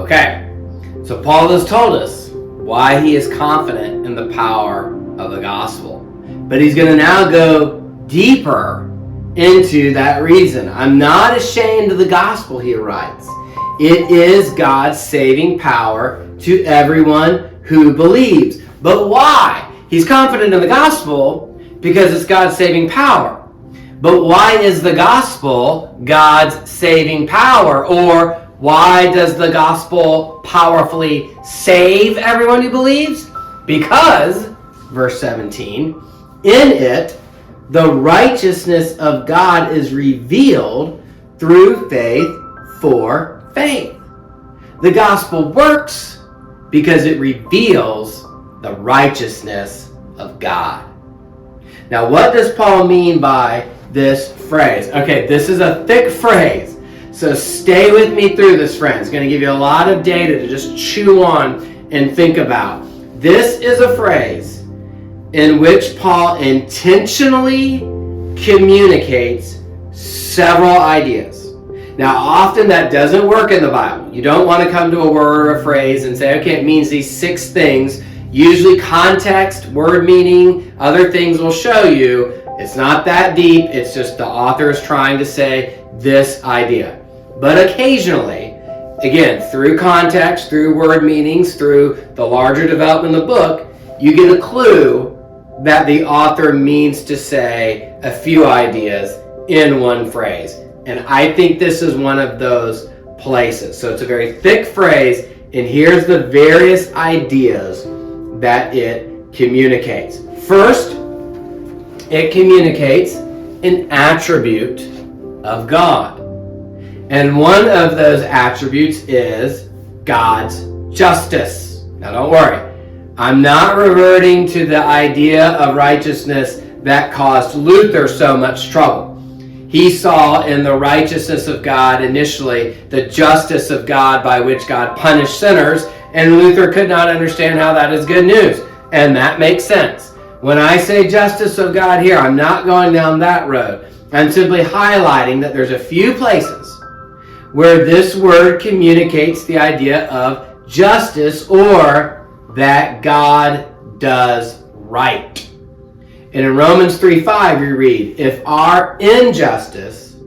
Okay, so Paul has told us why he is confident in the power of the gospel. But he's going to now go deeper into that reason. I'm not ashamed of the gospel, he writes. It is God's saving power to everyone who believes. But why? He's confident in the gospel because it's God's saving power. But why is the gospel God's saving power? Or why does the gospel powerfully save everyone who believes? Because, verse 17, in it, the righteousness of God is revealed through faith for faith. The gospel works because it reveals the righteousness of God. Now, what does Paul mean by this phrase? Okay, this is a thick phrase, so stay with me through this, friends. It's going to give you a lot of data to just chew on and think about. This is a phrase in which Paul intentionally communicates several ideas. Now, often that doesn't work in the Bible. You don't want to come to a word or a phrase and say, okay, it means these 6 things. Usually context, word meaning, other things will show you it's not that deep. It's just the author is trying to say this idea. But occasionally, again, through context, through word meanings, through the larger development of the book, you get a clue that the author means to say a few ideas in one phrase. And I think this is one of those places. So it's a very thick phrase, and here's the various ideas that it communicates. First, it communicates an attribute of God. And one of those attributes is God's justice. Now don't worry. I'm not reverting to the idea of righteousness that caused Luther so much trouble. He saw in the righteousness of God initially the justice of God by which God punished sinners, and Luther could not understand how that is good news. And that makes sense. When I say justice of God here, I'm not going down that road. I'm simply highlighting that there's a few places where this word communicates the idea of justice, or that God does right. And in Romans 3:5 we read, if our injustice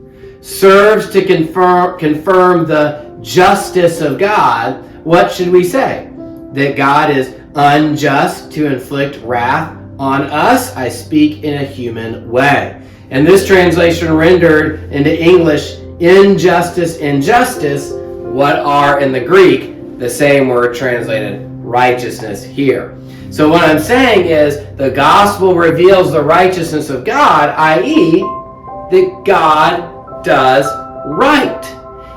serves to confirm the justice of God, what should we say? That God is unjust to inflict wrath on us? I speak in a human way. And this translation rendered into English, injustice, injustice, what are in the Greek the same word translated righteousness here. So what I'm saying is the gospel reveals the righteousness of God, i.e., that God does right.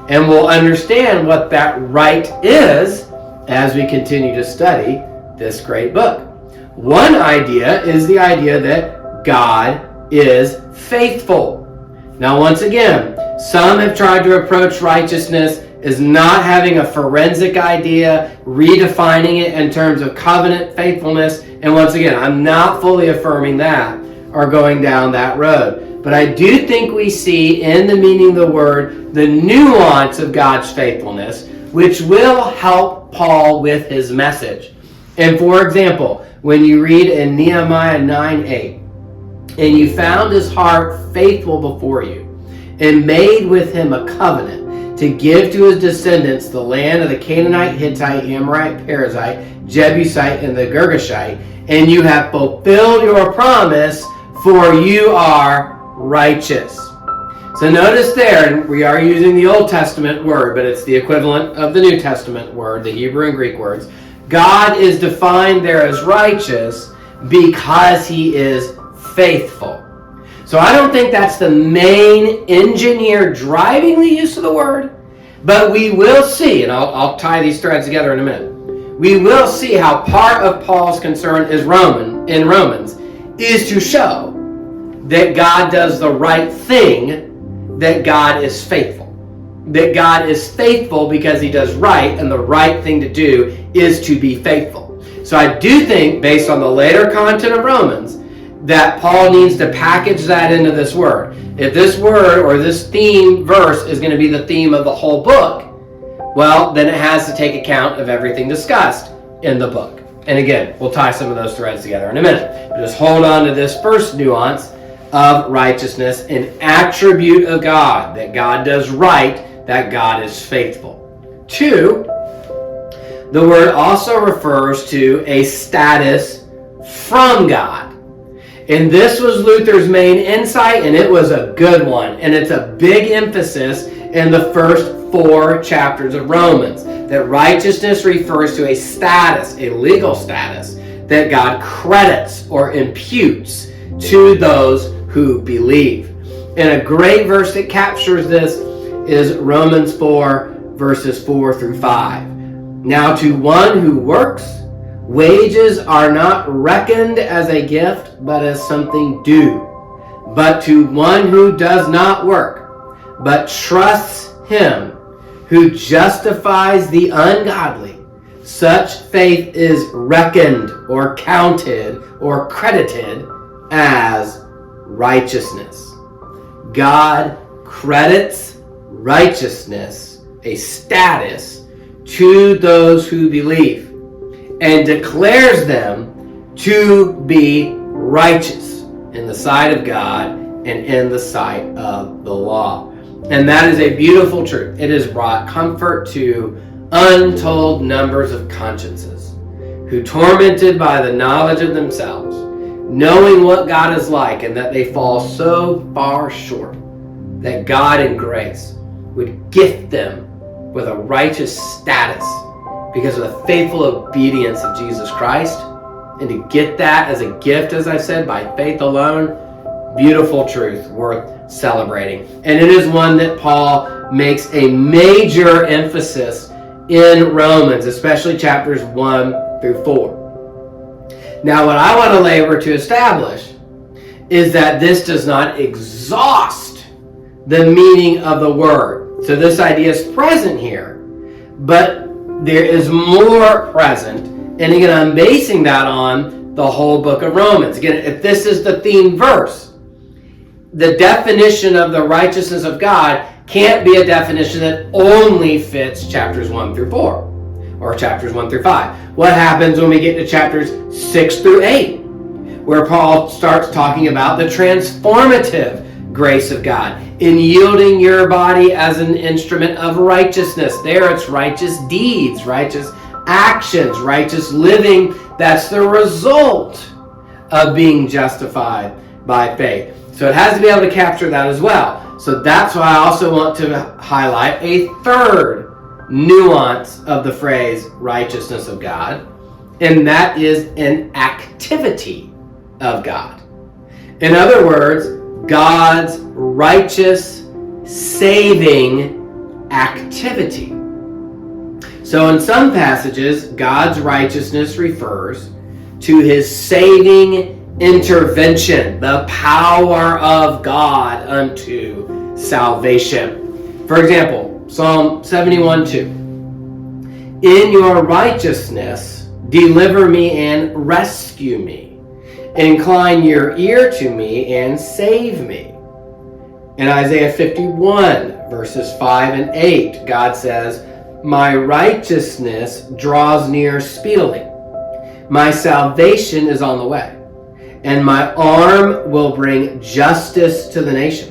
And we'll understand what that right is as we continue to study this great book. One idea is the idea that God is faithful. Now, once again, some have tried to approach righteousness as not having a forensic idea, redefining it in terms of covenant faithfulness. And once again, I'm not fully affirming that or going down that road. But I do think we see in the meaning of the word the nuance of God's faithfulness, which will help Paul with his message. And for example, when you read in Nehemiah 9:8, and you found his heart faithful before you, and made with him a covenant to give to his descendants the land of the Canaanite, Hittite, Amorite, Perizzite, Jebusite, and the Girgashite, and you have fulfilled your promise, for you are righteous. So notice there, and we are using the Old Testament word, but it's the equivalent of the New Testament word, the Hebrew and Greek words. God is defined there as righteous because he is faithful. So I don't think that's the main engineer driving the use of the word, but we will see, and I'll tie these threads together in a minute. We will see how part of Paul's concern in Romans is to show that God does the right thing, that God is faithful. That God is faithful because he does right, and the right thing to do is to be faithful. So I do think, based on the later content of Romans, that Paul needs to package that into this word. If this word or this theme verse is going to be the theme of the whole book, Well, then it has to take account of everything discussed in the book. And again, we'll tie some of those threads together in a minute. But just hold on to this first nuance of righteousness, an attribute of God, that God does right, that God is faithful. 2, the word also refers to a status from God. And this was Luther's main insight, and it was a good one. And it's a big emphasis in the first 4 chapters of Romans, that righteousness refers to a status, a legal status, that God credits or imputes to those who believe. And a great verse that captures this is Romans 4, verses 4 through 5. Now to one who works, wages are not reckoned as a gift, but as something due. But to one who does not work, but trusts him who justifies the ungodly, such faith is reckoned or counted or credited as righteousness. God credits righteousness, a status, to those who believe, and declares them to be righteous in the sight of God and in the sight of the law. And that is a beautiful truth. It has brought comfort to untold numbers of consciences who, tormented by the knowledge of themselves, knowing what God is like and that they fall so far short, that God in grace would gift them with a righteous status because of the faithful obedience of Jesus Christ. And to get that as a gift, as I said, by faith alone, beautiful truth worth celebrating. And it is one that Paul makes a major emphasis in Romans, especially chapters 1 through 4. Now, what I want to labor to establish is that this does not exhaust the meaning of the word. So this idea is present here, but there is more present. And again, I'm basing that on the whole book of Romans. Again, if this is the theme verse, the definition of the righteousness of God can't be a definition that only fits chapters 1 through 4 or chapters 1 through 5. What happens when we get to chapters 6 through 8, where Paul starts talking about the transformative grace of God in yielding your body as an instrument of righteousness? There it's righteous deeds, righteous actions, righteous living. That's the result of being justified by faith. So it has to be able to capture that as well. So that's why I also want to highlight a third nuance of the phrase righteousness of God, and that is an activity of God. In other words, God's righteous saving activity. So in some passages, God's righteousness refers to his saving intervention, the power of God unto salvation. For example, Psalm 71:2. In your righteousness, deliver me and rescue me. Incline your ear to me and save me. In Isaiah 51, verses 5 and 8, God says, my righteousness draws near speedily. My salvation is on the way, and my arm will bring justice to the nations.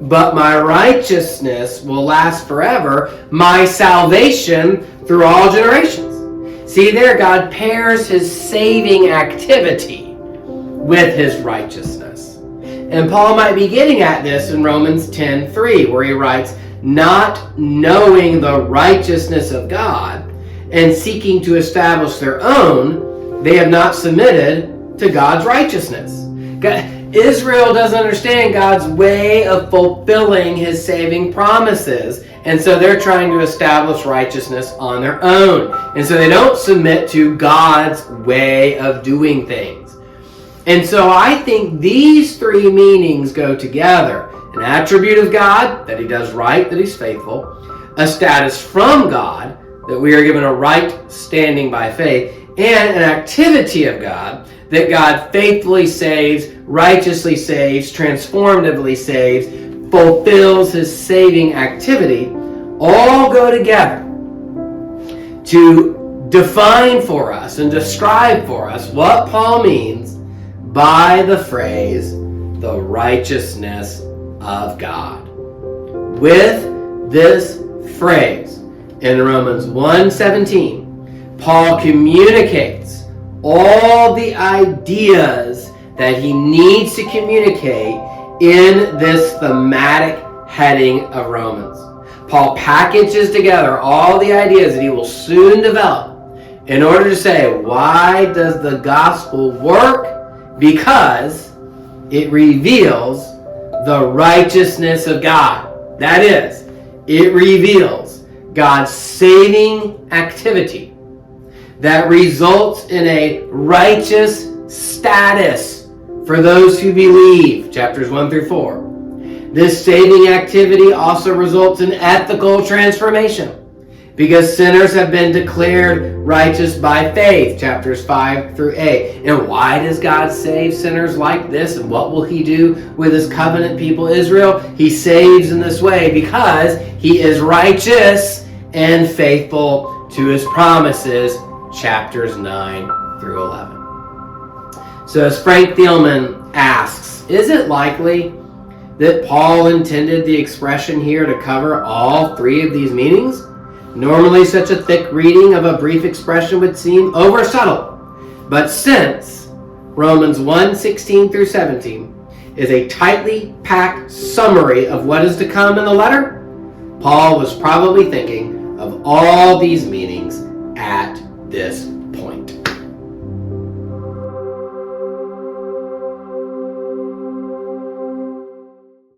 But my righteousness will last forever, my salvation through all generations. See there, God pairs his saving activity with his righteousness. And Paul might be getting at this in Romans 10:3, where he writes, not knowing the righteousness of God and seeking to establish their own, they have not submitted to God's righteousness. Israel doesn't understand God's way of fulfilling his saving promises, and so they're trying to establish righteousness on their own. And so they don't submit to God's way of doing things. And so I think these three meanings go together. An attribute of God, that he does right, that he's faithful. A status from God, that we are given a right standing by faith. And an activity of God, that God faithfully saves, righteously saves, transformatively saves, fulfills his saving activity, all go together to define for us and describe for us what Paul means by the phrase, the righteousness of God. With this phrase, in Romans 1:17, Paul communicates all the ideas that he needs to communicate in this thematic heading of Romans. Paul packages together all the ideas that he will soon develop in order to say, why does the gospel work? Because it reveals the righteousness of God. That is, it reveals God's saving activity that results in a righteous status for those who believe, chapters 1 through 4. This saving activity also results in ethical transformation because sinners have been declared righteous by faith, chapters 5 through 8. And why does God save sinners like this? And what will he do with his covenant people Israel? He saves in this way because he is righteous and faithful to his promises, chapters 9 through 11. So as Frank Thielman asks, is it likely that Paul intended the expression here to cover all three of these meanings? Normally, such a thick reading of a brief expression would seem oversubtle. But since Romans 1:16 through 17 is a tightly packed summary of what is to come in the letter, Paul was probably thinking of all these meanings at this point.